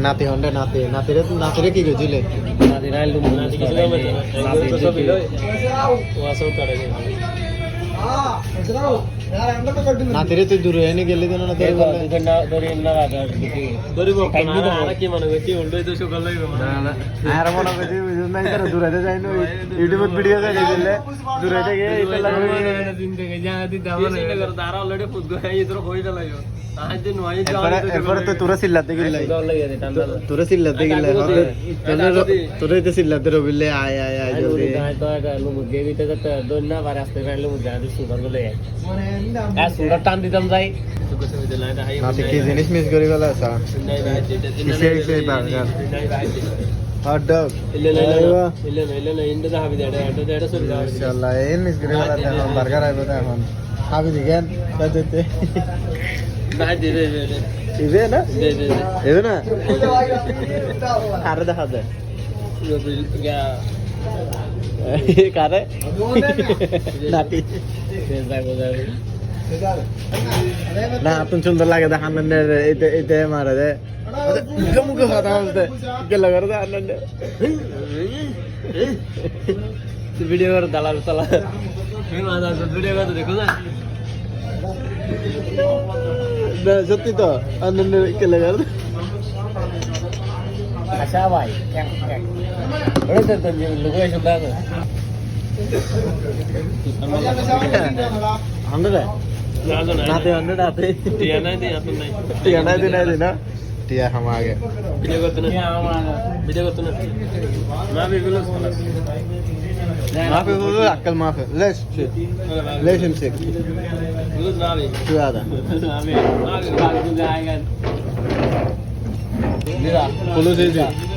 নাতি হন্ডে নাতিরে কি গেছিলে নাতিরে তুই দূরে এনে গেলি কেন না দূরাইতে যাই না ইউটিউব ভিডিও দিলে দূরাইতে গিয়ে এরপরে তো তোরা চিল্লাতে গেলে তোরা চিল্লাতে গেলে তোরা তো চিল্লাতে রবিলে আয় আয় আয় জলদি টান দিতাম যাই নাতি কি জিনিস মিস করি গেল আসা কিসে বার্গার হট ডগ ইনশাআল্লাহ এন মিস করি গেল এখন বার্গার আইবো এখন খাবি দিগেন দিতে ইবে না ইবে না আরে দেখা যায় কারে নাতি না আপন সুন্দর লাগে দেখান এইতে মারা যায় মুখে মুখে কথা বলতে গেল করে দেখান ভিডিও করে দালাল চালা ভিডিও করে দেখো না সত্যি তো আনন্দ গেলে করে আচ্ছা ভাই ওরে তো লোকে শুনতে আছে হন্ডে নাতে হন্ডে নাতে টিয়া নাই দি আপন নাই টিয়া নাই দি না টিয়া हम आगे ভিডিও করতে না ভিডিও করতে না না বিগুলো माफी बोलो अक्कल माफी लेस लेस इमسك বিগুলো না রে شو هذا আমি না বিগুলো আগে فلوس ايدي